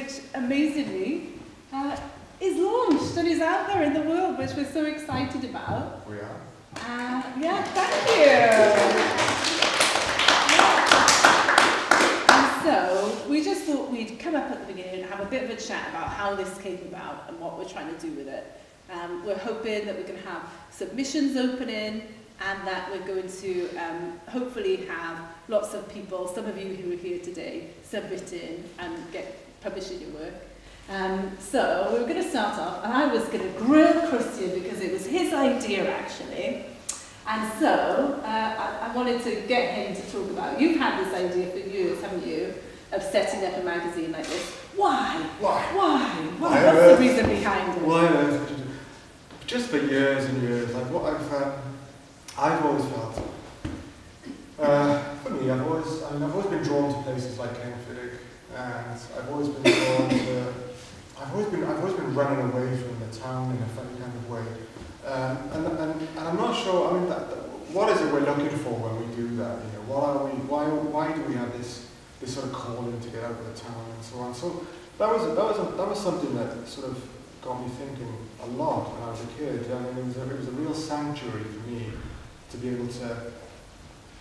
which amazingly is launched and is out there in the world, which we're so excited about. We are. Yeah, thank you. And so we just thought we'd come up at the beginning and have a bit of a chat about how this came about and what we're trying to do with it. We're hoping that we're going to have submissions opening, and that we're going to hopefully have lots of people, some of you who are here today, submitting and publishing your work. So we were going to start off, and I was going to grill Christian because it was his idea actually. And so I wanted to get him to talk about, you've had this idea for years, haven't you, of setting up a magazine like this. Why? What's the reason behind it? Why? Just for years and years, like what I've always felt. For me, I've always been drawn to places like Kenfig, and I've always been drawn to. I've always been running away from the town in a funny kind of way, and I'm not sure. I mean, what is it we're looking for when we do that? You know, what are we? Why do we have this sort of calling to get out of the town and so on? So that was something that sort of got me thinking a lot when I was a kid. I mean, it was a real sanctuary for me to be able to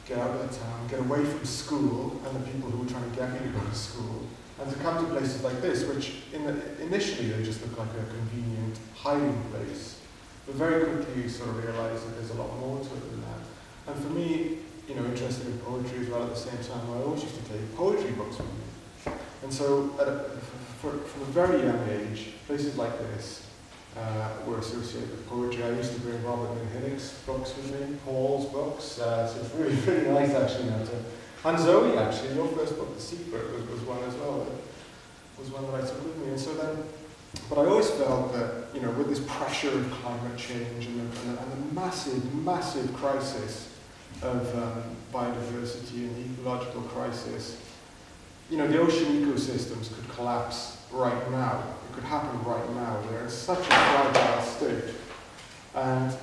get out of the town, get away from school and the people who were trying to get me to go to school, and to come to places like this, which initially they just look like a convenient hiding place, but very quickly you sort of realise that there's a lot more to it than that. And for me, you know, interested in poetry as well at the same time, I always used to take poetry books with me. And so from a very young age, places like this were associated with poetry. I used to bring Robert Minhinnick's books with me, Paul's books, so it's really nice actually now to... And Zoe actually, your first book, The Secret, was one as well, was one that I took with me. And so then, but I always felt that, you know, with this pressure of climate change and the massive crisis of biodiversity and ecological crisis, you know, the ocean ecosystems could collapse right now. It could happen right now. They're in such a fragile state. And,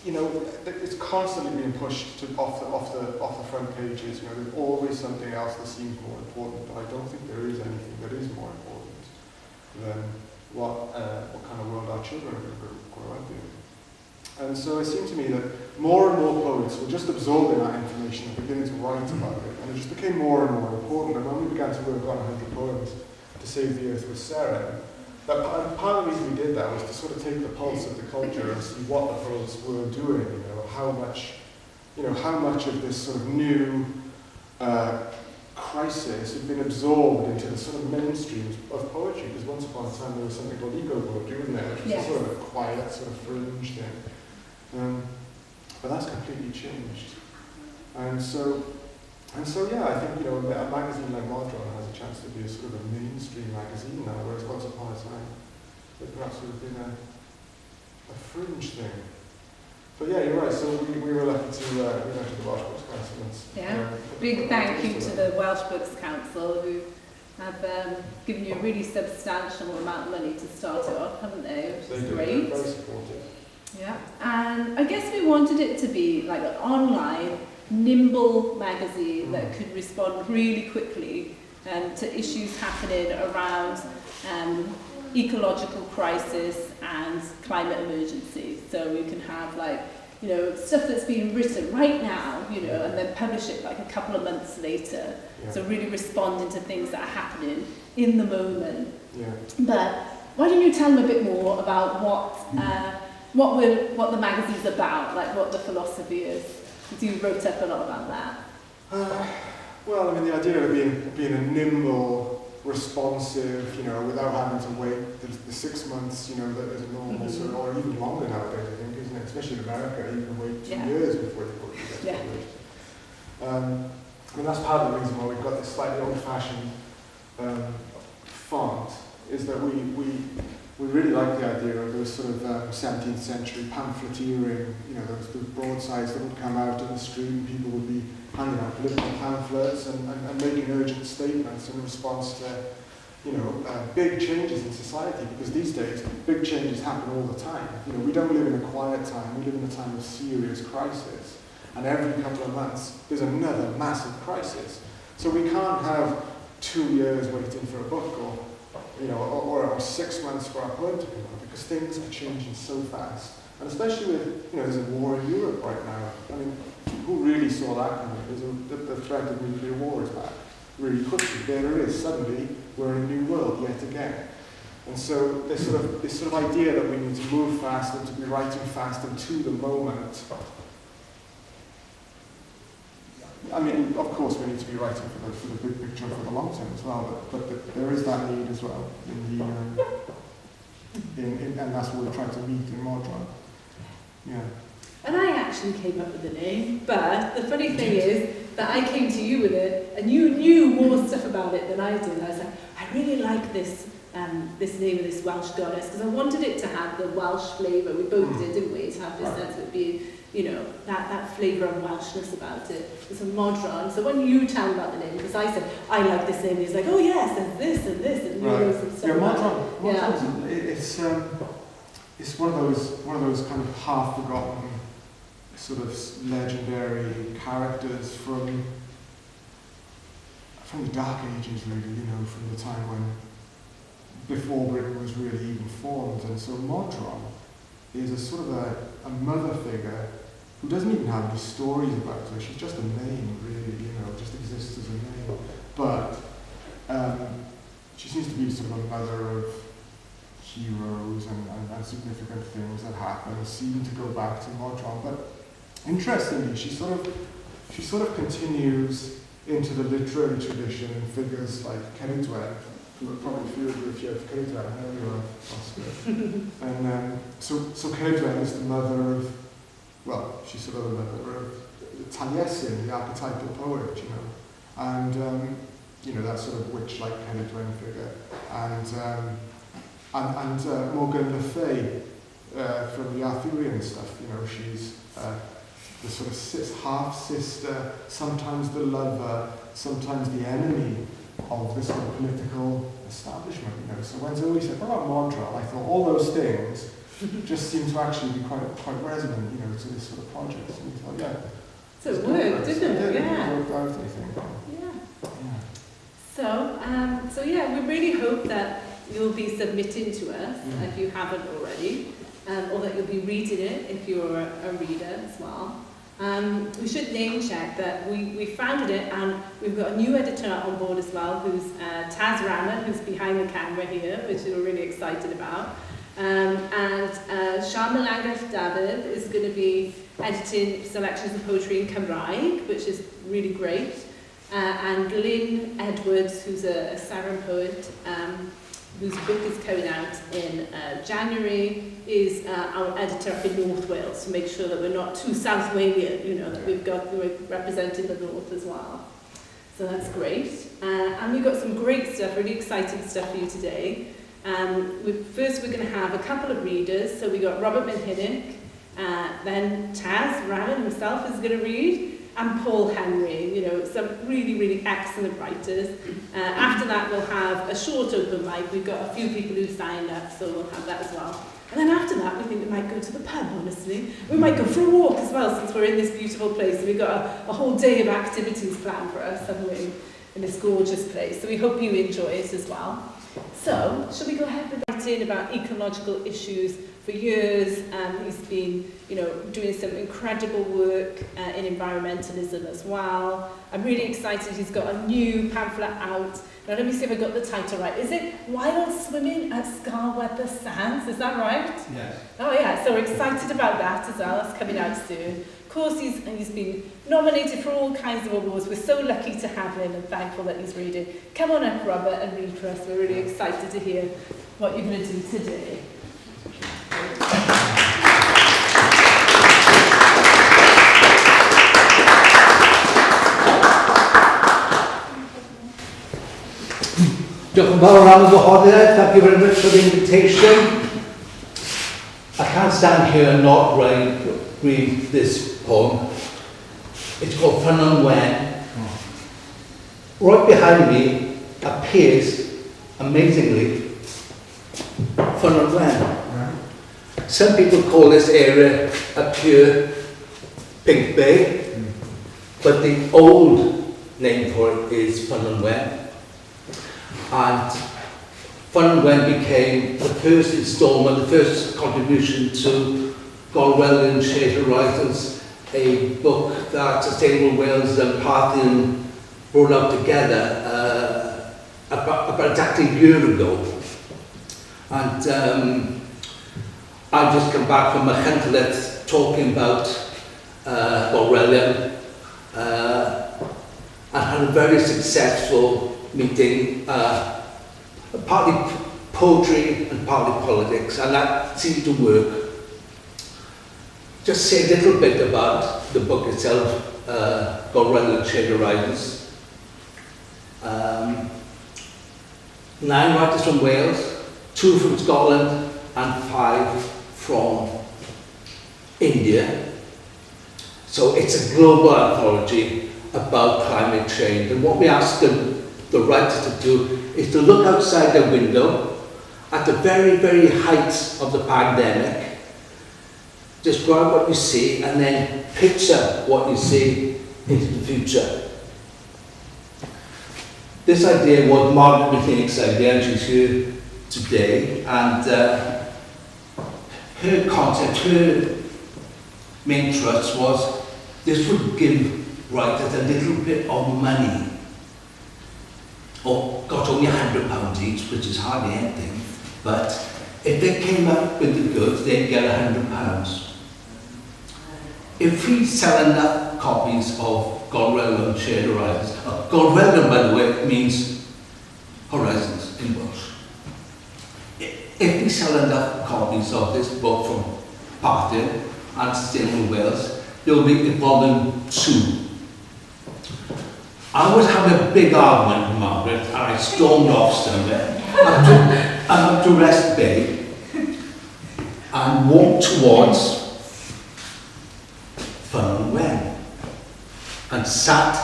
you know, it's constantly being pushed off the front pages. You know, there's always something else that seems more important, but I don't think there is anything that is more important than what kind of world our children are going to grow up in. And so it seemed to me that more and more poets were just absorbing that information and beginning to write about it, and it just became more and more important. And when we began to work on 100 poems to save the earth with Sarah, that part of the reason we did that was to sort of take the pulse of the culture and see what the poets were doing. You know, how much of this sort of new crisis had been absorbed into the sort of mainstream of poetry. Because once upon a time there was something called eco-poetry, wasn't there? Which was sort of a quiet, sort of fringe thing. But that's completely changed. And so yeah, I think, you know, a magazine like Modron has a chance to be a sort of a mainstream magazine now, whereas once upon a time it perhaps would have been a fringe thing. But yeah, you're right. So we were lucky to we went to the Welsh Books Council. Yeah, big thank you to the Welsh Books Council, who have given you a really substantial amount of money to start it off, haven't they? Which is great. They're very supportive. Yeah, and I guess we wanted it to be like an online, nimble magazine that could respond really quickly to issues happening around ecological crisis and climate emergency. So we can have, like, you know, stuff that's being written right now, you know, and then publish it like a couple of months later. Yeah. So really responding to things that are happening in the moment. Yeah. But why don't you tell them a bit more about what the magazine's about, like what the philosophy is? Because you wrote up a lot about that. Well, I mean, the idea of being a nimble, responsive, you know, without having to wait the 6 months, you know, that is normal, or even longer nowadays, I think, isn't it? Especially in America, you can wait 2 years before the book gets published. I mean, that's part of the reason why we've got this slightly old-fashioned font, is that we really like the idea of those sort of 17th century pamphleteering, you know, those broadsides that would come out in the street and people would be handing out political pamphlets and making urgent statements in response to, you know, big changes in society, because these days big changes happen all the time. You know, we don't live in a quiet time, we live in a time of serious crisis, and every couple of months there's another massive crisis. So we can't have 2 years waiting for a book, or 6 months for our poem to come out, because things are changing so fast. And especially with, there's a war in Europe right now. I mean, who really saw that coming? The threat of nuclear war is back really quickly. There it is. Suddenly, we're in a new world yet again. And so this sort of idea that we need to move fast and to be writing fast and to the moment. I mean, of course, we need to be writing for the big picture, for the long term as well. But there is that need as well and that's what we're trying to meet in Modron. Yeah. And I actually came up with the name, but the funny thing is that I came to you with it, and you knew more stuff about it than I did. I was like, I really like this name of this Welsh goddess, because I wanted it to have the Welsh flavour. We both did, didn't we? To have this sense of it being, that flavour of Welshness about it. It's a Modron. So when you tell me about the name, because I said, I like this name, he's like, oh yes, and this and this, and you know some stuff. Yeah, Modron. It's one of those kind of half-forgotten, sort of legendary characters from the Dark Ages, really. From the time when before Britain was really even formed. And so Modron is a sort of a mother figure who doesn't even have any stories about her. She's just a name, really. Just exists as a name. But she seems to be sort of a mother of heroes and significant things that happen seem to go back to Modron. But interestingly, she sort of continues into the literary tradition in figures like Ceridwen, who are probably few of you if you have Ceridwen, I know you are, Oscar. And so Ceridwen is the mother of, she's sort of the mother of Taliesin, the archetypal poet, and that sort of witch-like Ceridwen figure. And Morgan Le Fay from the Arthurian stuff, she's the sort of half-sister, sometimes the lover, sometimes the enemy of this sort of political establishment. So when Zoe said, what about Modron? I thought all those things just seem to actually be quite resonant, to this sort of project. So we thought, yeah. So it worked, didn't it? Yeah. It worked out, I think. Yeah. So we really hope that you'll be submitting to us if you haven't already, or that you'll be reading it if you're a reader as well. We should name check that we founded it, and we've got a new editor on board as well, who's Taz Rama, who's behind the camera here, which we're really excited about. And Sian Malangaf David is going to be editing selections of poetry in Cymraeg, which is really great. And Glyn Edwards, who's a Saran poet, whose book is coming out in January, is our editor up in North Wales, to make sure that we're not too South Walian, that we're representing the North as well. So that's great. And we've got some great stuff, really exciting stuff for you today. First we're going to have a couple of readers. So we got Robert Minhinnick, then Taz Rama himself is going to read, and Paul Henry, some really, really excellent writers. After that, we'll have a short open mic. We've got a few people who signed up, so we'll have that as well. And then after that, we think we might go to the pub, honestly. We might go for a walk as well, since we're in this beautiful place. And we've got a whole day of activities planned for us, haven't we, in this gorgeous place. So we hope you enjoy it as well. So, shall we go ahead with writing about ecological issues for years? He's been, doing some incredible work in environmentalism as well. I'm really excited. He's got a new pamphlet out. Now, let me see if I got the title right. Is it Wild Swimming at Scarweather Sands? Is that right? Yes. Oh, yeah. So we're excited about that as well. That's coming out soon. Of course, he's been nominated for all kinds of awards. We're so lucky to have him and thankful that he's reading. Come on up, Robert, and read for us. We're really excited to hear what you're going to do today. Diolch yn fawr am y gwahoddiad. Thank you very much for the invitation. I can't stand here and not read this poem. It's called Fun and Wen. Right behind me appears, amazingly, Fun and Wen. Some people call this area a pure pink bay, but the old name for it is Fun and Wen. And Fun and Wen became the first instalment, the first contribution to Gorwelion Shared Horizons, a book that Sustainable Wales and Parthian brought out together about exactly a year ago. And I've just come back from a Huntlet talking about Gorwelion and had a very successful meeting, partly poetry and partly politics, and that seemed to work. Just say a little bit about the book itself, Gorwelion Shared Horizons. 9 writers from Wales, 2 from Scotland, and 5 from India. So it's a global anthology about climate change. And what we ask the writers to do is to look outside their window at the very, very height of the pandemic, describe what you see, and then picture what you see into the future. This idea was Margaret McKinney's idea, and she's here today, and her concept, her main thrust was this would give writers a little bit of money, or got only £100 each, which is hardly anything, but if they came up with the goods, they'd get £100. If we sell enough copies of Gorwelion Shared Horizons, Gorwelion, by the way, means horizons in Welsh. If we sell enough copies of this book from Parthian and Sustainable Wales, they'll make it volume 2. I was having a big argument with Margaret, and I stormed off somewhere up to Rest Bay and walked towards Fun and Wen and sat.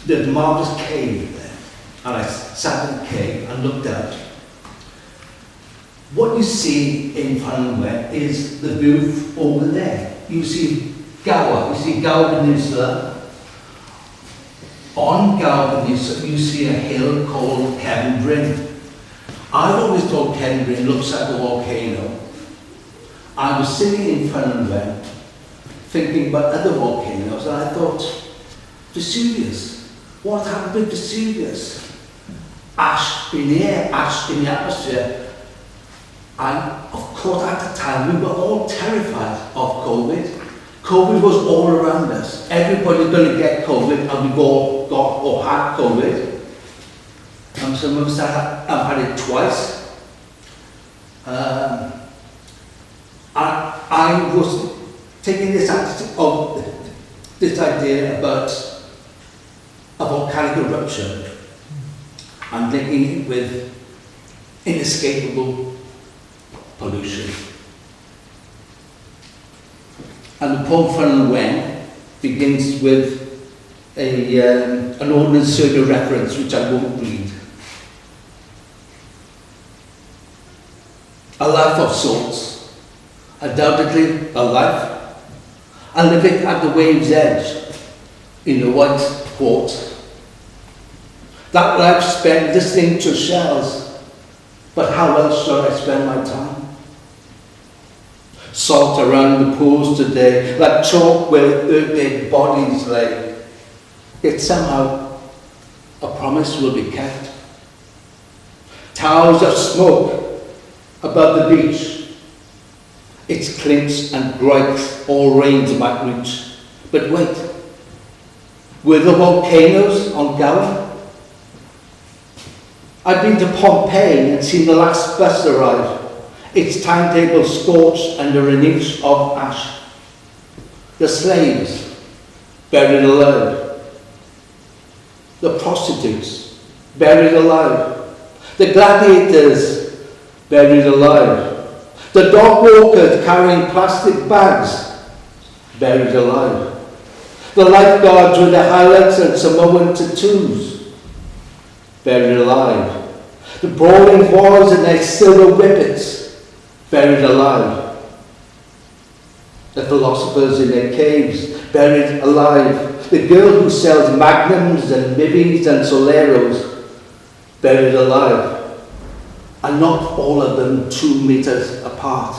There's a marvellous cave there, and I sat in the cave and looked out. What you see in Fun and Wen is the view over there. You see Gower, you see Gower Peninsula. On Gower Peninsula, you see a hill called Cefn. I've always thought Cefn looks like a volcano. I was sitting in Fun and Wen, thinking about other volcanoes, and I thought, Vesuvius, what happened with Vesuvius? Ash in the air, ash in the atmosphere. And of course, at the time, we were all terrified of COVID. COVID was all around us. Everybody's going to get COVID, and we've all got or had COVID. And some of us have had it twice. I was taking this idea about a volcanic eruption and linking it with inescapable pollution. And the poem Fun and Wen begins with an ordnance survey reference, which I won't read. A life of sorts, undoubtedly a life, and living at the wave's edge in the white port. That life spent listening to shells, but how else shall I spend my time? Salt around the pools today, like chalk where their bodies lay. Yet somehow a promise will be kept. Towers of smoke above the beach. Its clinks and gripes all rains might reach. But wait, were the volcanoes on Gower? I've been to Pompeii and seen the last bus arrive. Its timetable scorched under an inch of ash. The slaves buried alive. The prostitutes buried alive. The gladiators buried alive. The dog walkers carrying plastic bags buried alive. The lifeguards with their highlights and Samoan tattoos buried alive. The brawling boys and their silver whippets buried alive. The philosophers in their caves buried alive. The girl who sells magnums and mibbies and soleros buried alive, and not all of them 2 meters apart.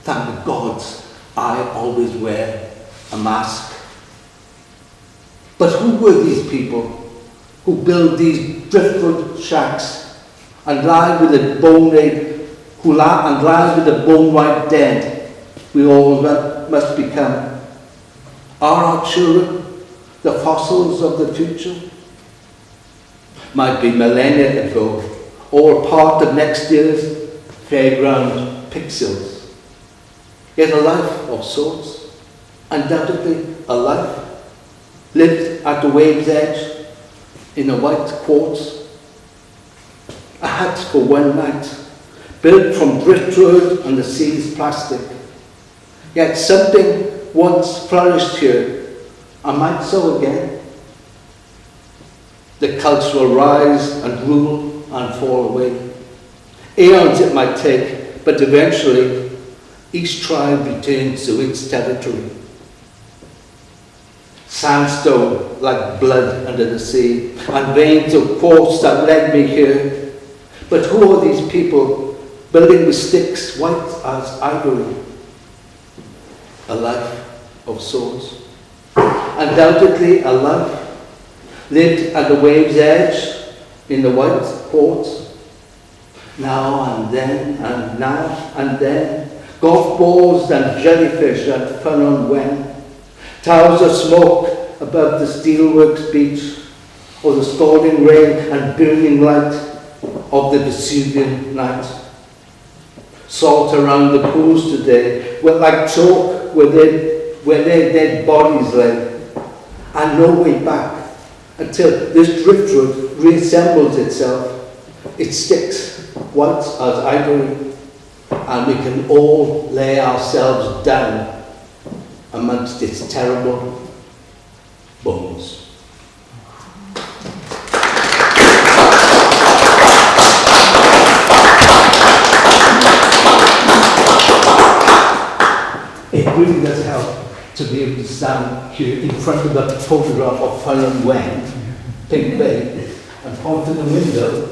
Thank the gods I always wear a mask. But who were these people who build these driftwood shacks and lie with the bone white dead we all must become? Are our children the fossils of the future? Might be millennia ago, or part of next year's fairground pixels. Yet a life of sorts, undoubtedly a life, lived at the wave's edge in a white quartz. A hut for one night, built from driftwood and the sea's plastic. Yet something once flourished here, and might so again. The cultural rise and rule and fall away. Aeons it might take, but eventually each tribe returns to its territory. Sandstone like blood under the sea, and veins of quartz that led me here. But who are these people building with sticks white as ivory? A life of sorts. Undoubtedly a life lived at the wave's edge in the white quartz. Now and then, and now and then, golf balls and jellyfish at fun on when, towers of smoke above the steelworks beach, or the scalding rain and burning light of the Vesuvian night. Salt around the pools today were like chalk where their dead bodies lay, and no way back until this driftwood reassembles itself. It sticks white as ivory, and we can all lay ourselves down amongst its terrible bones. It really does help to be able to stand here in front of the photograph of Fun and Wen, Pink Bay, and point to the window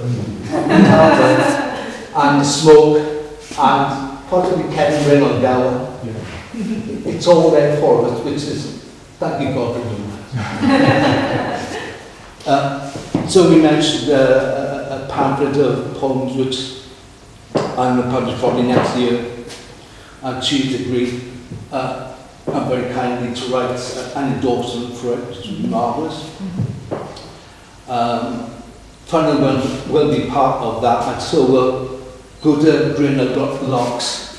and smoke and possibly Kevin Ring on Gower. It's all there for us, which is, thank you God for doing that. So we mentioned a pamphlet of poems which I'm going to publish probably next year, and she's agreed very kindly to write an endorsement for it, which is marvellous. Fun and Wen will be part of that, and so will Good Greener Locks.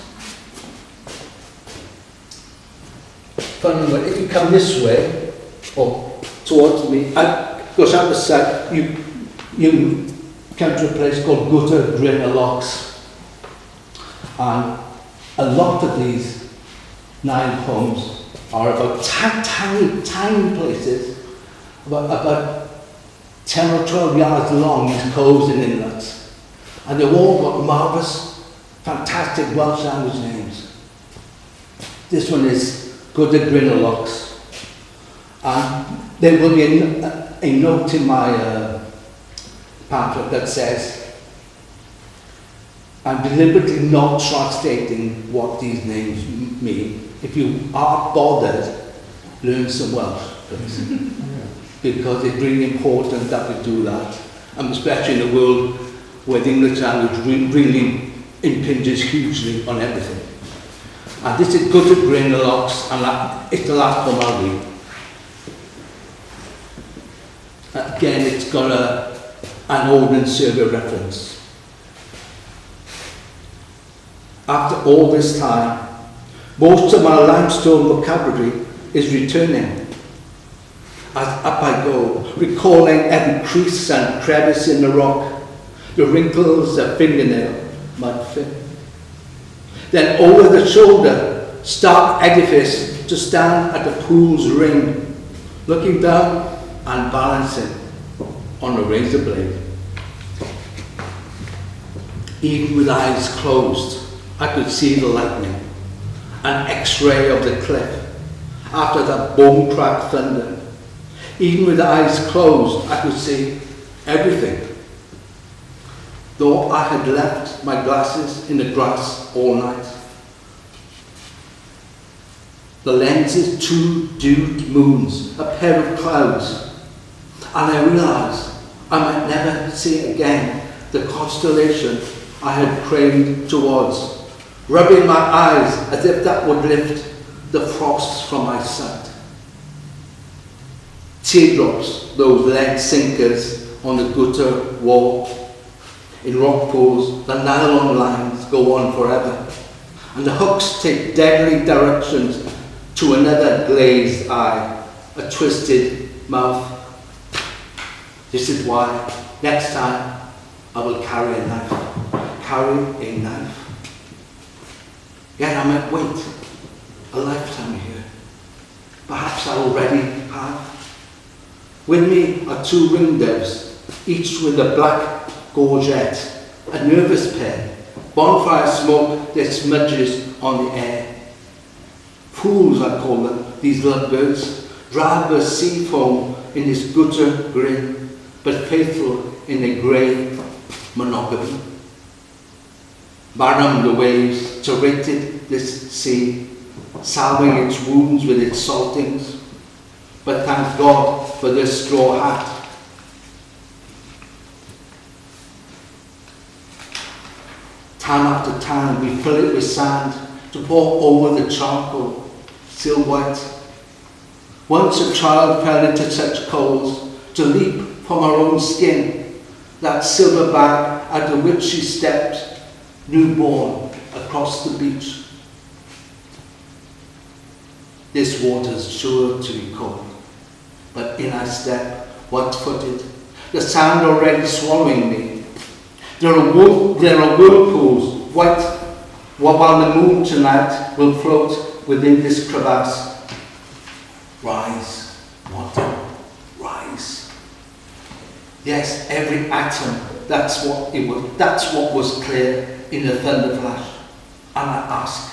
Fun and Wen, if you come this way, or towards me, goes out the side, you come to a place called Good Greener Locks. And a lot of these 9 poems are about tiny, tiny places, about 10 or 12 yards long, these coves and inlets. And they've all got marvellous, fantastic Welsh language names. This one is Good Greener Locks. And there will be a note in my pamphlet that says, I'm deliberately not translating what these names mean. If you are bothered, learn some Welsh, please. Because it's really important that we do that, and especially in a world where the English language really impinges hugely on everything. And this is Good Greener Locks, and it's the last poem I'll read. Again, it's got an Ordnance Survey reference. After all this time, most of my limestone vocabulary is returning. As up I go, recalling every crease and crevice in the rock, the wrinkles a fingernail might fit. Then over the shoulder, stark edifice to stand at the pool's rim, looking down and balancing on a razor blade. Even with eyes closed, I could see the lightning, an X-ray of the cliff, after that bone-cracked thunder. Even with eyes closed, I could see everything. though I had left my glasses in the grass all night. The lenses, 2 dewed moons, a pair of clouds, and I realised I might never see again the constellation I had craned towards, rubbing my eyes as if that would lift the frost from my sight. Teardrops, those lead sinkers on the gutter wall. In rock pools, the nylon lines go on forever, and the hooks take deadly directions to another glazed eye, a twisted mouth. This is why next time I will carry a knife. Carry a knife. Yet I might wait a lifetime here. Perhaps I already have. With me are 2 ringdoves, each with a black gorget, a nervous pair, bonfire smoke that smudges on the air. Fools, I call them, these lovebirds, drab as sea foam in this gutter grin, but faithful in a grey monogamy. Barren the waves, serrated this sea, salving its wounds with its saltings, but thank God for this straw hat. Time after time we fill it with sand to pour over the charcoal, still white. Once a child fell into such coals to leap from her own skin, that silver bag out of which she stepped, newborn, across the beach. This water's sure to be cold, but in I step, white-footed, the sand already swallowing me. There are whirlpools, white, while the moon tonight will float within this crevasse. Rise, water, rise. Yes, every atom, that's what was clear in the thunder flash. And I ask,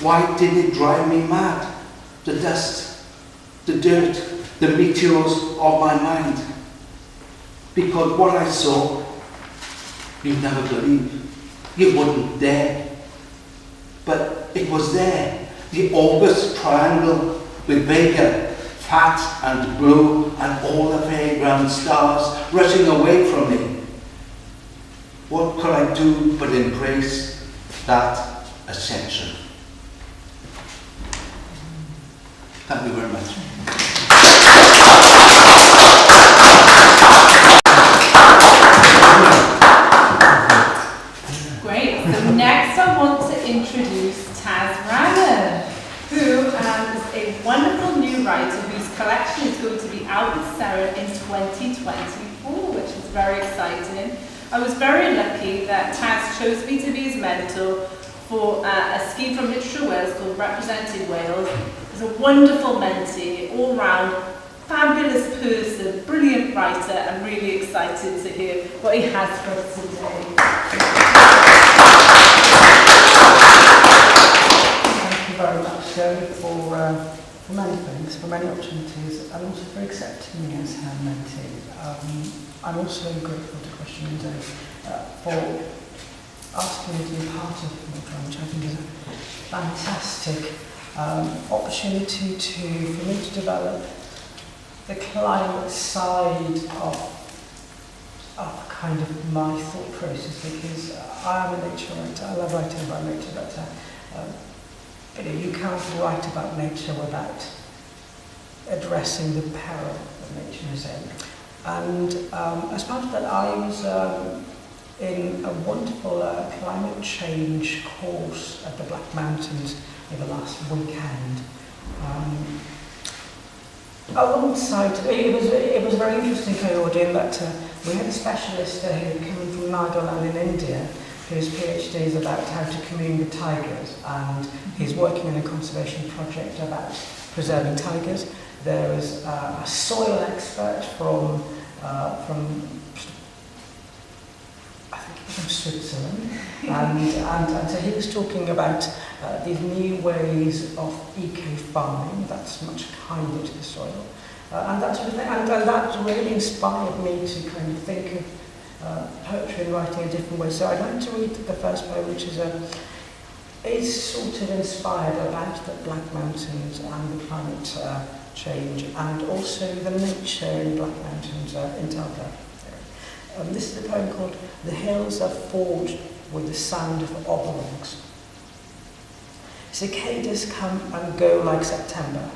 why did it drive me mad? The dust, the dirt, the meteors of my mind. Because what I saw, you'd never believe. You wouldn't dare. But it was there, the August triangle with Vega, fat and blue, and all the vagrant stars rushing away from me. What could I do but embrace that ascension? Thank you very much. Great. So next I want to introduce Taz Ranner, who is a wonderful new writer whose collection is going to be out with Sarah in 2024, which is very exciting. I was very lucky that Taz chose me to be his mentor for a scheme from Literature Wales called Representing Wales. He's a wonderful mentee, all-round, fabulous person, brilliant writer. I'm really excited to hear what he has for us today. Thank you very much, Sherry, for many things, for many opportunities, and also for accepting me as her mentee. I'm also grateful to Question Day for asking me to be part of Modron, which I think is a fantastic opportunity for me to develop the climate side of kind of my thought process, because I am a nature writer. I love writing about nature, but you can't write about nature without addressing the peril that nature is in. And as part of that, I was in a wonderful climate change course at the Black Mountains over last weekend. Alongside, it was a very interesting cohort in that we had a specialist who came from Nagaland in India, whose PhD is about how to commune with tigers, and he's working on a conservation project about preserving tigers. There was a soil expert from Switzerland, and so he was talking about these new ways of eco-farming that's much kinder to the soil, and that sort of thing. And that really inspired me to kind of think of poetry poetry and writing in different ways. So I'd like to read the first poem, which is sort of inspired about the Black Mountains and the climate change, and also the nature in Black Mountains in Talca. This is a poem called "The Hills Are Forged with the Sound of Oberongs." Cicadas come and go like September.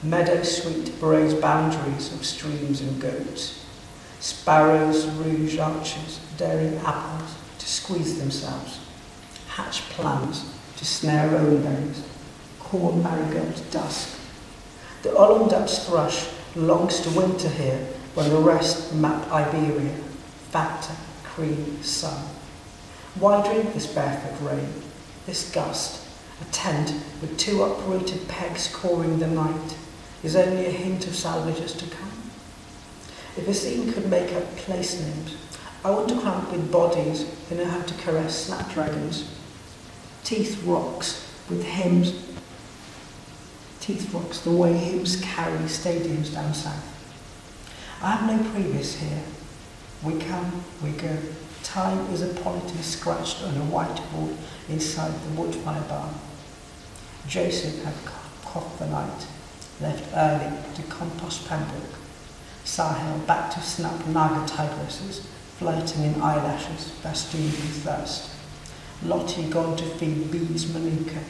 Meadow sweet brays boundaries of streams and goats. Sparrows rouge arches, daring apples to squeeze themselves. Hatch plums to snare rowanberries. Corn marigold dusk. The Ollandut's thrush longs to winter here, when the rest map Iberia, factor, cream, sun. Why drink this barefoot rain, this gust? A tent with 2 uprooted pegs coring the night is only a hint of salvages to come. If a scene could make up place names, I want to cramp with bodies who know how to caress snapdragons. Teeth rocks with hymns. Teeth rocks the way hymns carry stadiums down south. I have no previous here. We come, we go. Time is a polity scratched on a whiteboard inside the wood fire barn. Joseph had coughed the night, left early to compost Pembroke. Sahel back to snap Naga tigresses, floating in eyelashes, festooned with thirst. Lottie gone to feed bees Manuka.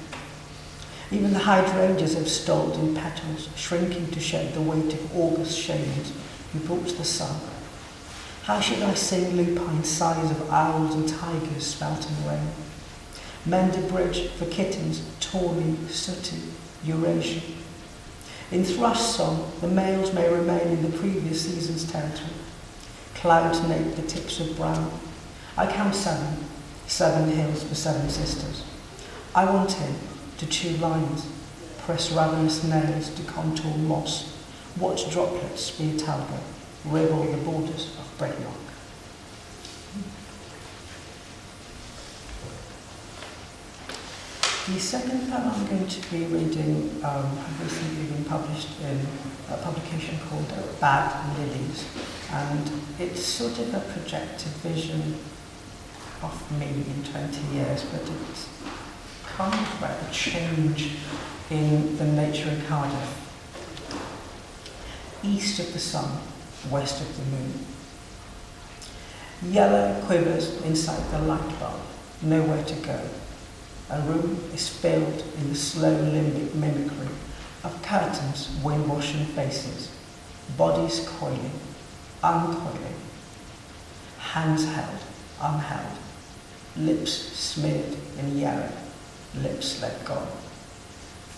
Even the hydrangeas have stalled in petals, shrinking to shed the weight of August shades who brought the sun. How should I sing lupine sighs of owls and tigers spouting rain? Mend a bridge for kittens, tawny, sooty, Eurasian. In thrush song, the males may remain in the previous season's territory. Clouds nape the tips of brown. I count 7 hills for 7 sisters. I want him to chew lines, press ravenous nails to contour moss, watch droplets spear talga, rival the borders of Brecknock. The second poem I'm going to be reading has recently been published in a publication called Bad Lilies, and it's sort of a projected vision of me in 20 years, but it's kind of about a change in the nature of Cardiff. East of the sun, west of the moon. Yellow quivers inside the light bulb, nowhere to go. A room is filled in the slow limbic mimicry of curtains, wind-washing faces, bodies coiling, uncoiling, hands held, unheld, lips smeared in yellow, lips let go.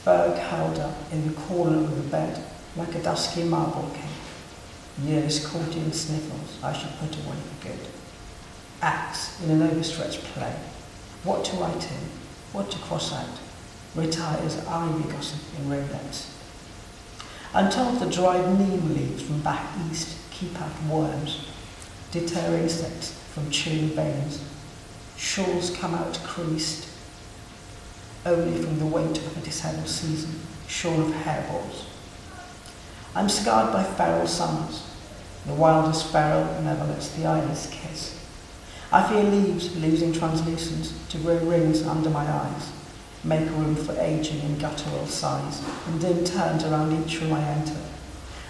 Ferg held up in the corner of the bed like a dusky marble king. Years caught in sniffles I should put away for good. Acts in an overstretched play. What to write in, what to cross out. Retires ivy gossip in ringlets. I'm told the dried neem leaves from back east keep out worms, deter insects from chewing veins. Shawls come out creased, only from the weight of a disabled season, shorn of hairballs. I'm scarred by feral summers. The wildest feral never lets the eyelids kiss. I fear leaves losing translucence to grow rings under my eyes, make room for aging in guttural sighs, and dim turns around each room I enter.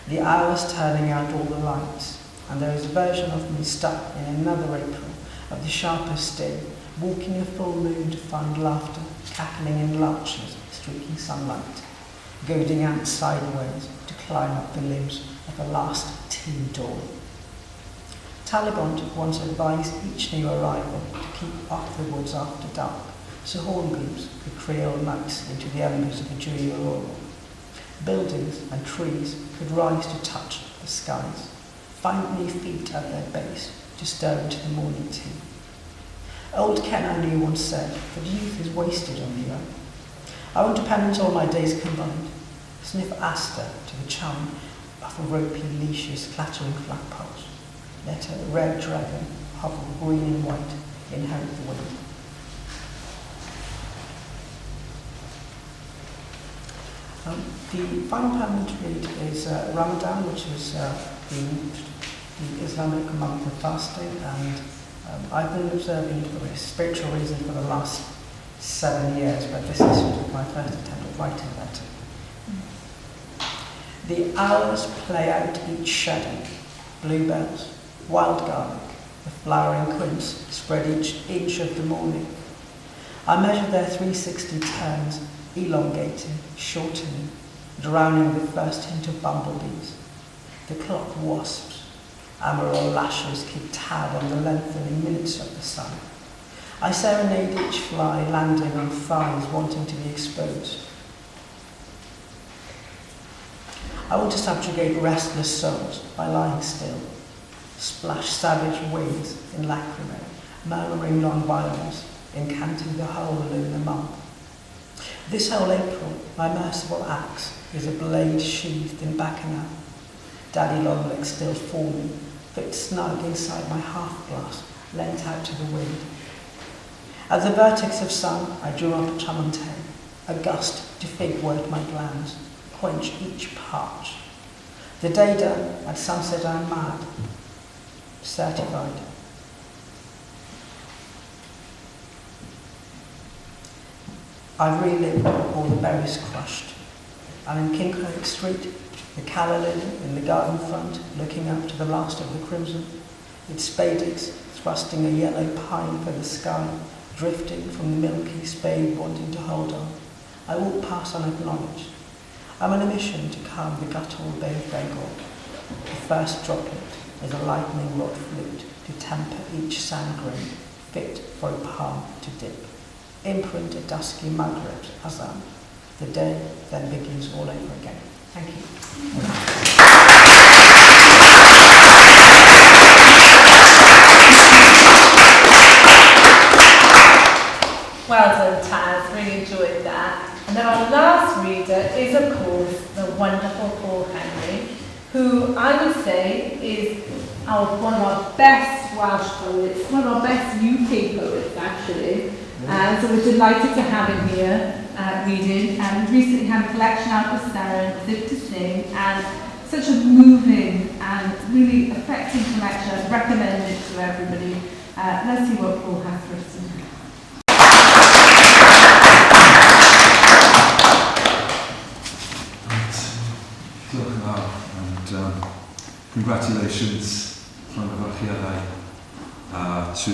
The hours turning out all the lights, and there is a version of me stuck in another April of the sharpest day, walking a full moon to find laughter, cackling in larches, streaking sunlight, goading ants sideways to climb up the limbs of the last tea dawn. Talleyrand once advised each new arrival to keep off the woods after dark, so hornbeams could creole nights into the embers of a dewy aurora. Buildings and trees could rise to touch the skies, find new feet at their base to stir into the morning tea. Old Ken I knew once said that youth is wasted on the earth. I want to penance all my days combined, sniff aster to the chime of a ropey leash's clattering flagpoles. Let a red dragon hover green and white, inherit the wind. The final poem to read is Ramadan, which is the Islamic month of fasting, and I've been observing for a spiritual reason for the last 7 years, but this is sort of my first attempt at writing about it. The hours play out each shadow, bluebells, wild garlic, the flowering quince spread each inch of the morning. I measure their 360 turns, elongating, shortening, drowning the first hint of bumblebees. The clock wasps, amaral lashes keep tab on the lengthening minutes of the sun. I serenade each fly landing on thighs wanting to be exposed. I want to subjugate restless souls by lying still, splash savage wings in lacrimae, murmuring long violence, incanting the whole lunar month. This whole April, my merciful axe is a blade sheathed in bacchanal. Daddy Longlegs still forming, fit snug inside my half-glass, lent out to the wind. At the vertex of sun, I drew up a tramontane, a gust to fig-word my glands, quench each parch. The day done, at sunset I'm mad, certified. I've relived all the berries crushed. I'm in Kincoke Street, the calla lily in the garden front, looking up to the last of the crimson, its spadix thrusting a yellow pine for the sky, drifting from the milky spade wanting to hold on. I walk past unacknowledged. I'm on a mission to calm the guttural bay of Bengal. The first droplet is a lightning rod flute to temper each sand grain, fit for a palm to dip. Imprint a dusky Maghreb azan. The day then begins all over again. Thank you. Well done, Taz. Really enjoyed that. And then our last reader is, of course, the wonderful Paul Henry, who I would say is one of our best Welsh poets, one of our best UK poets, actually. So we're delighted to have him here reading. And we recently had a collection out with Sarah and Zip to Sing, and such a moving and really affecting collection. I'd recommend it to everybody. Let's see what Paul has written. And congratulations to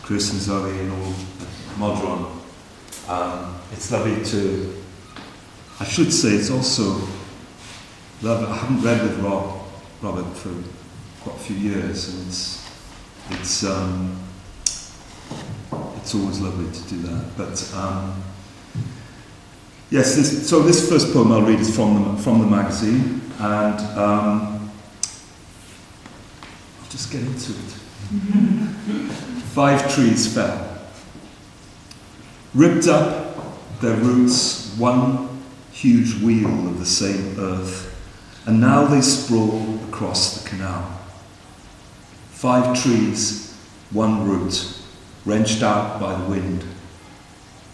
Chris and Zoe and all Modron. It's lovely to, I should say it's also lovely, I haven't read with Robert for quite a few years, and it's always lovely to do that. But yes, this first poem I'll read is from the magazine, and I'll just get into it. 5 trees fell. Ripped up their roots, one huge wheel of the same earth, and now they sprawl across the canal. 5 trees, one root, wrenched out by the wind.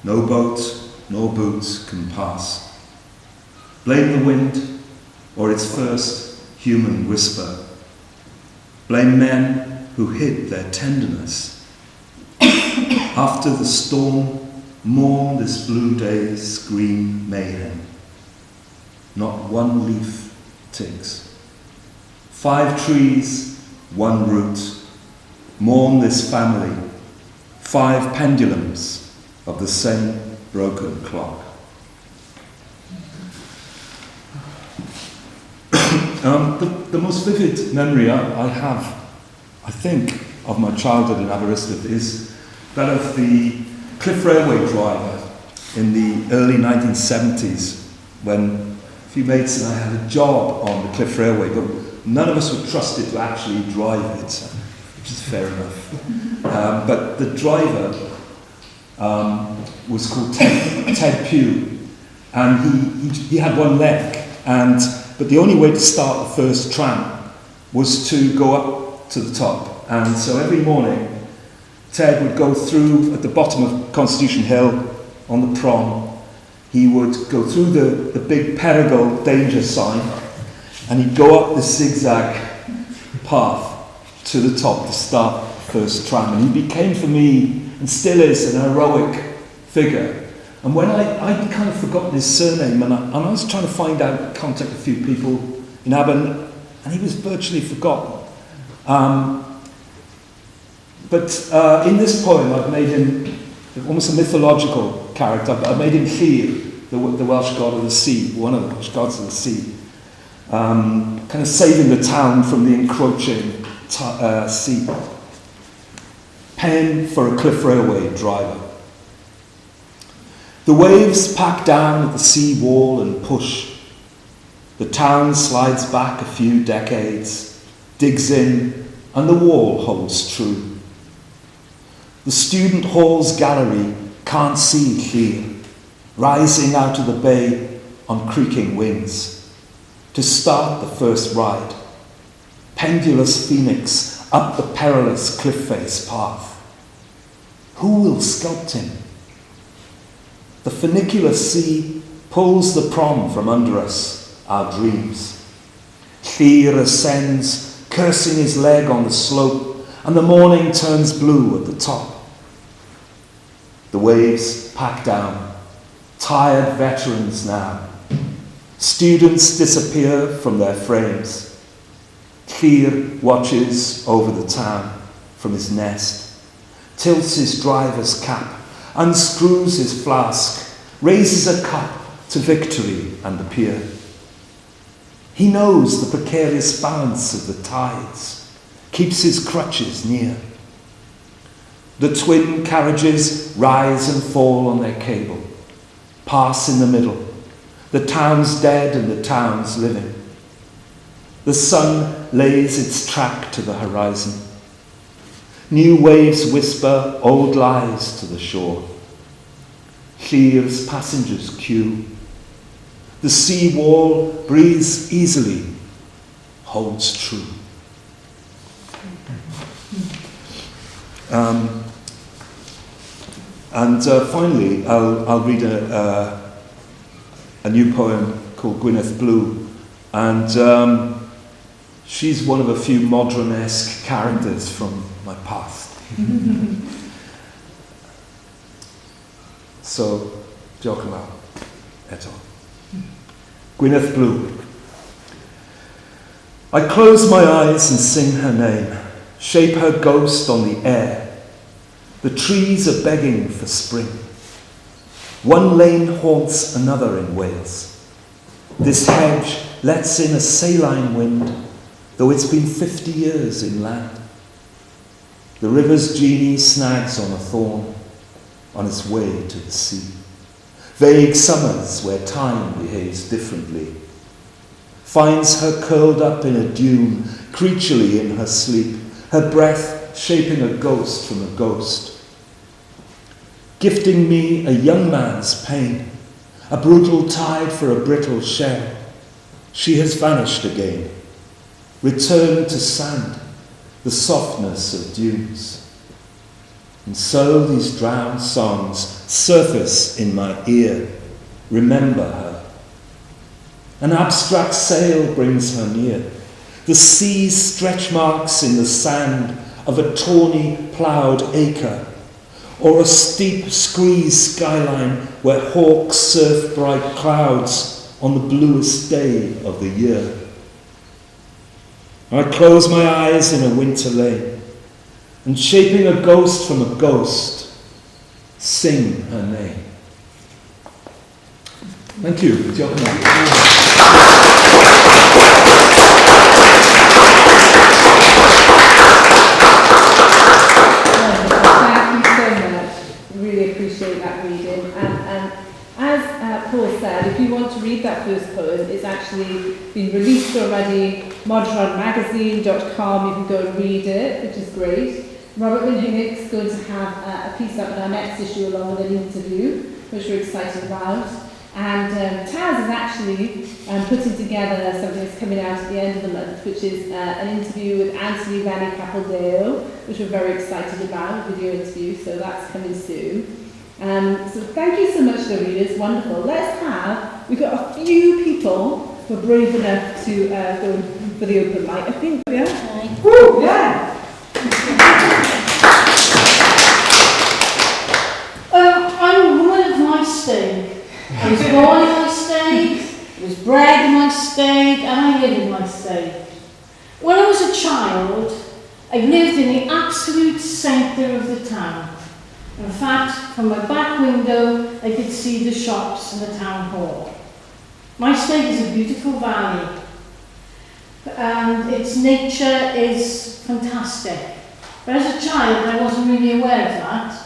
No boat nor boots can pass. Blame the wind or its first human whisper. Blame men who hid their tenderness. After the storm, mourn this blue day's green mayhem. Not one leaf ticks. 5 trees, one root. Mourn this family. 5 pendulums of the same broken clock. The most vivid memory I have, I think, of my childhood in Aberystwyth is that of the Cliff Railway driver in the early 1970s, when a few mates and I had a job on the Cliff Railway, but none of us were trusted to actually drive it, which is fair enough. But the driver was called Ted Pugh, and he had one leg, but the only way to start the first tram was to go up to the top. And so every morning, Ted would go through, at the bottom of Constitution Hill, on the prom, he would go through the big Perigord danger sign, and he'd go up this zigzag path to the top to start the first tram, and he became for me, and still is, an heroic figure. And when I'd kind of forgotten his surname, and I was trying to contact a few people in Aberdeen, and he was virtually forgotten. But in this poem, I've made him almost a mythological character. I've made him Llyr, the Welsh god of the sea, one of the Welsh gods of the sea, kind of saving the town from the encroaching sea. Pen for a cliff railway driver. The waves pack down at the sea wall and push. The town slides back a few decades, digs in, and the wall holds true. The student hall's gallery can't see Llyr, rising out of the bay on creaking wings, to start the first ride. Pendulous phoenix up the perilous cliff face path. Who will sculpt him? The funicular sea pulls the prom from under us, our dreams. Llyr ascends, cursing his leg on the slope, and the morning turns blue at the top. The waves pack down, tired veterans now. Students disappear from their frames. Llyr watches over the town from his nest, tilts his driver's cap, unscrews his flask, raises a cup to victory and the pier. He knows the precarious balance of the tides, keeps his crutches near. The twin carriages rise and fall on their cable, pass in the middle, the town's dead and the town's living. The sun lays its track to the horizon. New waves whisper old lies to the shore. Llyr's passengers queue. The sea wall breathes easily, holds true. Finally, I'll read a new poem called Gwyneth Blue, and she's one of a few Modron-esque characters from my past. So, diolch yn fawr eto. Gwyneth Blue. I close my eyes and sing her name, shape her ghost on the air. The trees are begging for spring. One lane haunts another in Wales. This hedge lets in a saline wind, though it's been 50 years inland. The river's genie snags on a thorn on its way to the sea. Vague summers where time behaves differently. Finds her curled up in a dune, creaturely in her sleep, her breath shaping a ghost from a ghost. Gifting me a young man's pain, a brutal tide for a brittle shell. She has vanished again, returned to sand, the softness of dunes. And so these drowned songs surface in my ear, remember her. An abstract sail brings her near. The sea's stretch marks in the sand of a tawny ploughed acre, or a steep scree skyline where hawks surf bright clouds on the bluest day of the year. I close my eyes in a winter lane, and shaping a ghost from a ghost, sing her name. Thank you. Diolch yn fawr. Appreciate that reading, and as Paul said, if you want to read that first poem, it's actually been released already, modronmagazine.com, you can go and read it, which is great. Robert Winhinick's going to have a piece up in our next issue along with an interview, which we're excited about. And Taz is actually putting together something that's coming out at the end of the month, which is an interview with Anthony Vanni Capildeo, which we're very excited about, a video interview, so that's coming soon. So thank you so much, Doreen, it's wonderful. We've got a few people who are brave enough to go for the open mic. I think, yeah? Woo, yeah! I was born in my state, I was bred in my state, and I live in my state. When I was a child, I lived in the absolute centre of the town. In fact, from my back window, I could see the shops and the town hall. My state is a beautiful valley, and its nature is fantastic. But as a child, I wasn't really aware of that,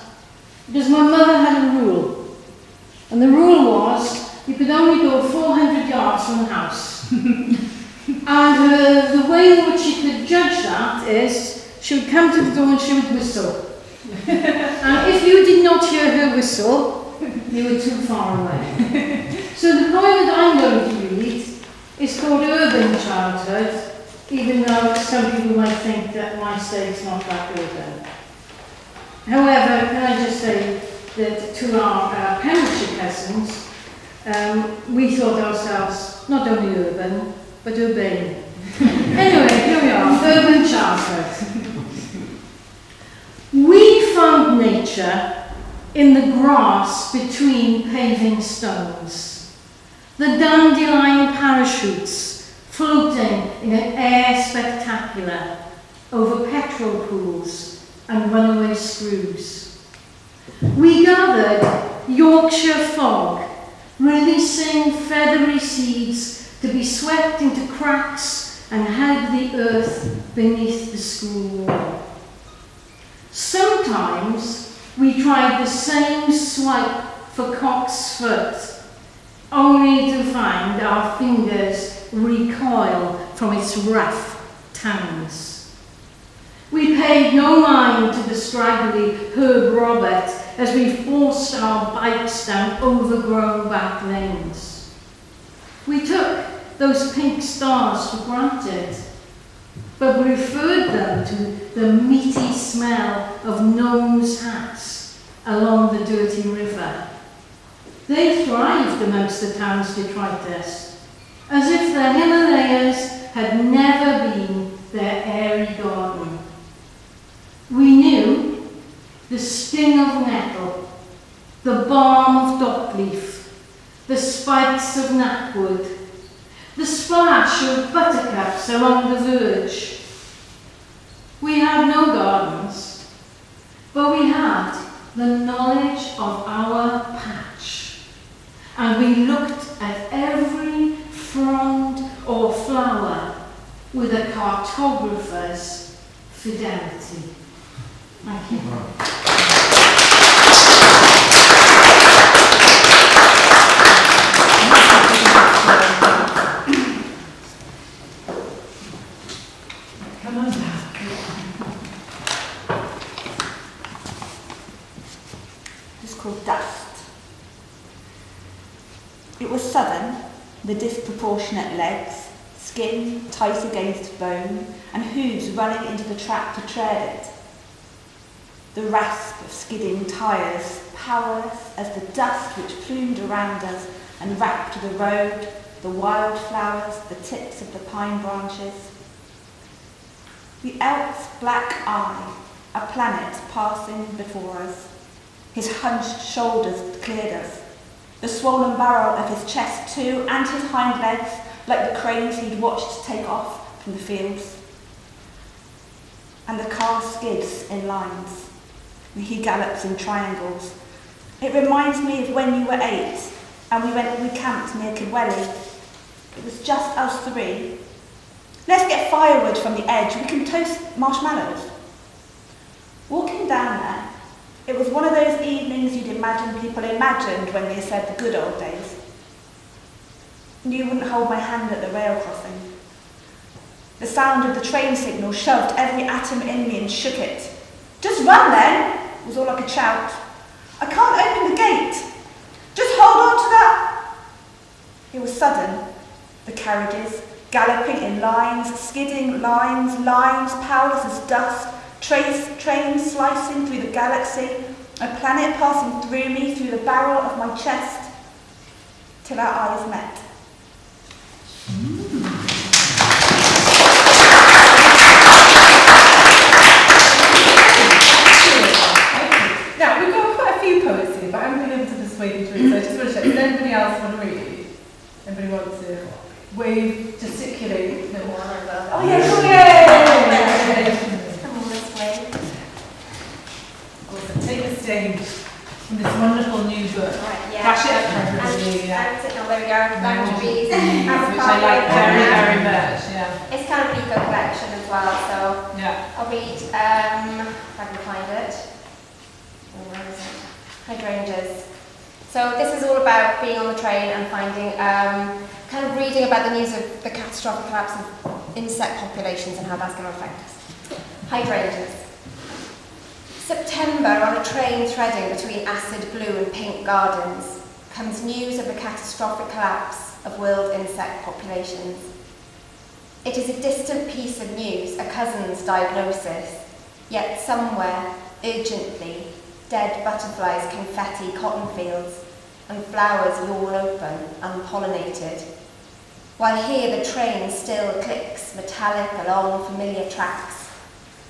because my mother had a rule. And the rule was, you could only go 400 yards from the house. And the way in which she could judge that is, she would come to the door and she would whistle. And if you did not hear her whistle, you were too far away. So the poem that I'm going to read is called Urban Childhood, even though some people might think that my state's not that urban. However, can I just say that to our Pembrokeshire cousins, we thought ourselves not only urban, but urbane. Anyway, here we are, Urban Childhood. We found nature in the grass between paving stones, the dandelion parachutes floating in an air spectacular over petrol pools and runaway screws. We gathered Yorkshire fog, releasing feathery seeds to be swept into cracks and hug the earth beneath the school wall. Sometimes we tried the same swipe for cock's foot, only to find our fingers recoil from its rough tongues. We paid no mind to the straggly Herb Robert as we forced our bikes down overgrown back lanes. We took those pink stars for granted, but we referred them to the meaty smell of gnomes' hats along the dirty river. They thrived amongst the town's detritus, as if the Himalayas had never been their airy garden. We knew the sting of nettle, the balm of dockleaf, the spikes of knapwood, the splash of buttercups along the verge. We had no gardens, but we had the knowledge of our patch, and we looked at every frond or flower with a cartographer's fidelity. Thank you. Come on now. It's called Dust. It was sudden, the disproportionate legs, skin tight against bone, and hooves running into the track to tread it. The rasp of skidding tyres, powerless as the dust which plumed around us and wrapped the road, the wildflowers, the tips of the pine branches. The elk's black eye, a planet passing before us. His hunched shoulders cleared us. The swollen barrel of his chest too, and his hind legs, like the cranes he'd watched take off from the fields. And the car skids in lines. He gallops in triangles. It reminds me of when you were 8 and we camped near Kidwelly. It was just us 3. Let's get firewood from the edge, we can toast marshmallows. Walking down there, it was one of those evenings you'd imagine people imagined when they said the good old days. You wouldn't hold my hand at the rail crossing. The sound of the train signal shoved every atom in me and shook it. Just run then, was all I could shout. I can't open the gate. Just hold on to that. It was sudden. The carriages, galloping in lines, skidding lines, powerless as dust, trains slicing through the galaxy, a planet passing through me, through the barrel of my chest, till our eyes met. Now, we've got quite a few poets here, but I haven't been able to persuade you to read, so I just want to check. Does anybody anything else want to read? Anybody want to wave, gesticulate? No. Oh yeah, yay! Come on this way. Awesome. Take the stage from this wonderful new book. Right, yeah. Flash it up for everybody. Yeah. Oh, there we go. Boundaries. Which I like very, very much. Yeah. It's kind of an eco collection as well, so Yeah. I'll read, if I can find it. Oh, where is it? Hydrangeas. So this is all about being on the train and finding, kind of reading about the news of the catastrophic collapse of insect populations and how that's going to affect us. Hydrangeas. September, on a train threading between acid blue and pink gardens, comes news of the catastrophic collapse of world insect populations. It is a distant piece of news, a cousin's diagnosis, yet somewhere, urgently, dead butterflies, confetti, cotton fields, and flowers yawn open, unpollinated. While here the train still clicks, metallic along familiar tracks,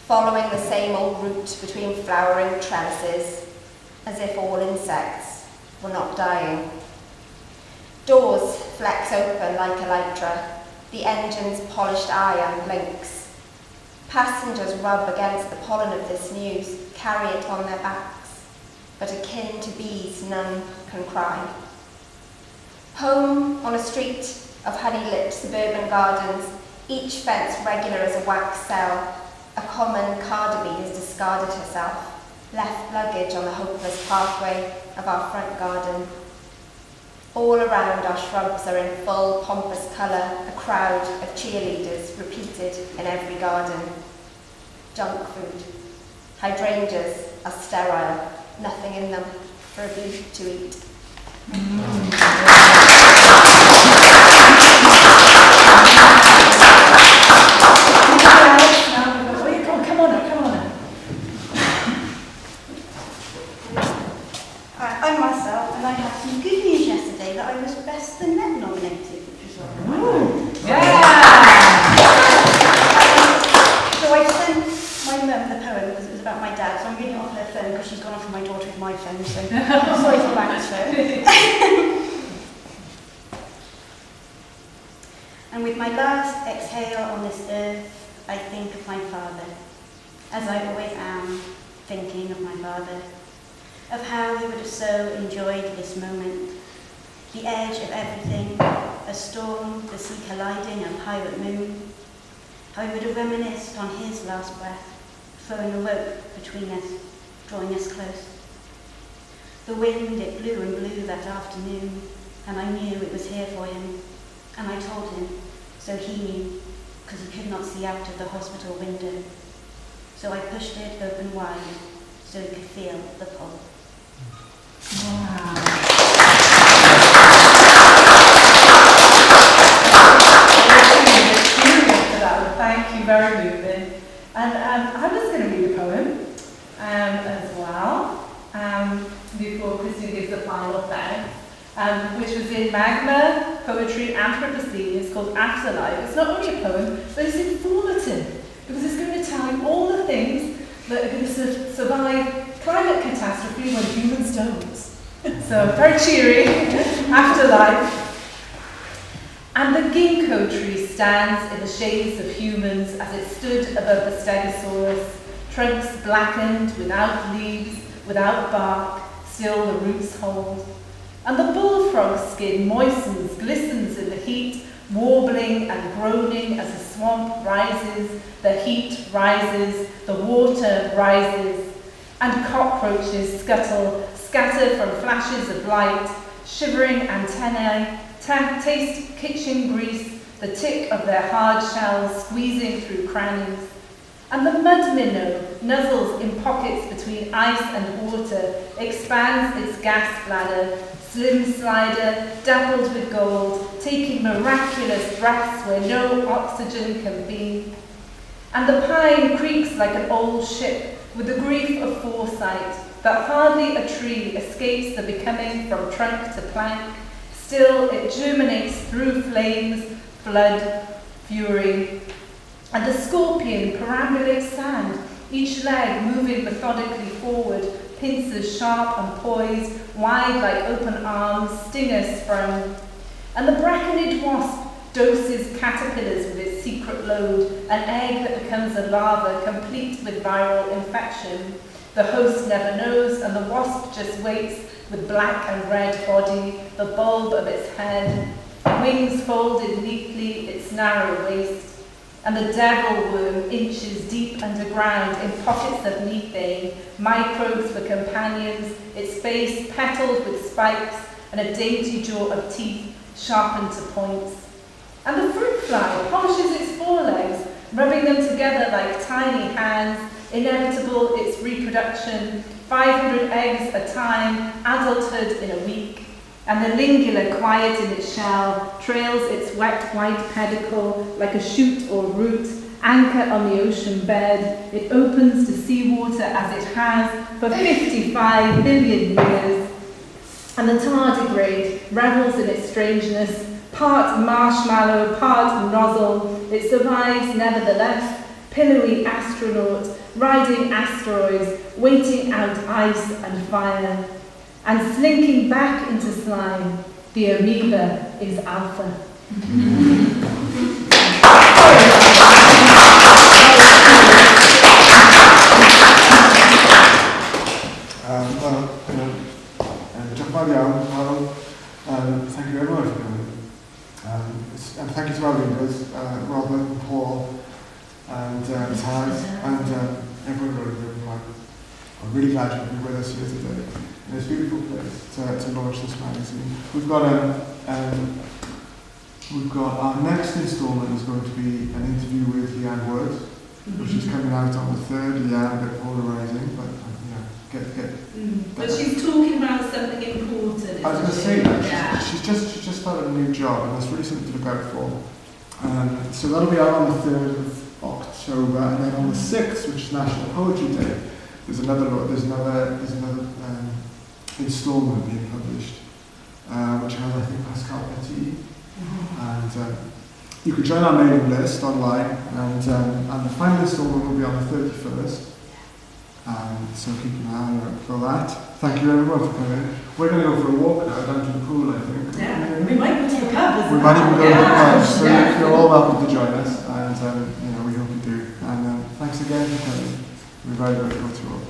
following the same old route between flowering trellises, as if all insects were not dying. Doors flex open like elytra, the engine's polished iron blinks. Passengers rub against the pollen of this news, carry it on their backs, but akin to bees none can cry. Home on a street of honey-lit suburban gardens, each fence regular as a wax cell, a common cardabee has discarded herself, left luggage on the hopeless pathway of our front garden. All around our shrubs are in full pompous colour, a crowd of cheerleaders repeated in every garden. Junk food. Hydrangeas are sterile, nothing in them for a bee to eat. I'm Marcel, and I had some good news yesterday that I was Best the Net nominated, which was lovely. So I sent my mum the poem because it was about my dad, so I'm reading it off her phone because she's gone off on my daughter with my phone, so sorry for that. And with my last exhale on this earth, I think of my father, as I always am thinking of my father, of how he would have so enjoyed this moment, the edge of everything, a storm, the sea colliding, a pirate moon, how he would have reminisced on his last breath, throwing a rope between us, drawing us close. The wind, it blew and blew that afternoon, and I knew it was here for him, and I told him, so he knew, because he could not see out of the hospital window. So I pushed it open wide, so he could feel the pull. Wow. Thank you, very moving. And I was going to read a poem as well, before Christine gives the final thanks, which was in Magma Poetry Anthropocene. It's called Afterlife. It's not only a poem, but it's informative, because it's going to tell you all the things that are going to survive climate catastrophe when humans don't. So, very cheery, Afterlife. And the ginkgo tree stands in the shades of humans as it stood above the stegosaurus, trunks blackened, without leaves, without bark, still the roots hold. And the bullfrog's skin moistens, glistens in the heat, warbling and groaning as the swamp rises, the heat rises, the water rises, and cockroaches scatter from flashes of light, shivering antennae, taste kitchen grease, the tick of their hard shells squeezing through crannies. And the mud minnow nuzzles in pockets between ice and water, expands its gas bladder, slim slider, dappled with gold, taking miraculous breaths where no oxygen can be. And the pine creaks like an old ship, with the grief of foresight, that hardly a tree escapes the becoming from trunk to plank. Still it germinates through flames, flood, fury. And the scorpion perambulates sand, each leg moving methodically forward, pincers sharp and poised, wide like open arms, stingers sprung. And the brackenid wasp doses caterpillars with its secret load, an egg that becomes a larva complete with viral infection. The host never knows, and the wasp just waits with black and red body, the bulb of its head, wings folded neatly, its narrow waist. And the devil worm inches deep underground in pockets of methane, microbes for companions, its face petaled with spikes and a dainty jaw of teeth sharpened to points. And the fruit fly polishes its forelegs, rubbing them together like tiny hands, inevitable its reproduction, 500 eggs a time, adulthood in a week. And the lingula, quiet in its shell, trails its wet white pedicle like a shoot or root, anchor on the ocean bed. It opens to seawater as it has for 55 billion years. And the tardigrade revels in its strangeness, part marshmallow, part nozzle. It survives nevertheless, pillowy astronaut, riding asteroids, waiting out ice and fire. And slinking back into slime, the amoeba is alpha. Thank you very much for coming. And thank you to our leaders, Robert and Paul and Taz and everyone. I'm really glad you could be with us here today. And it's a beautiful place to launch this magazine. We've got our next instalment is going to be an interview with Leanne Wood, which is coming out on the 3rd. Leanne, a bit polarising, but But she's talking about something important. I was going to say that she's just started a new job, and that's really something to look out for. So that'll be out on the 3rd of October, and then on the 6th, which is National Poetry Day, there's another instalment being published, which has, I think, Pascal Petit. And you can join our mailing list online, and the final instalment will be on the 31st. So keep an eye out for that. Thank you everyone for coming. We're going to go for a walk now down to the pool, I think. Yeah, we might go to the pub as well. We might even go to the pub, so you're all welcome to join us, and we hope you do. And thanks again for coming. We're very grateful to you all.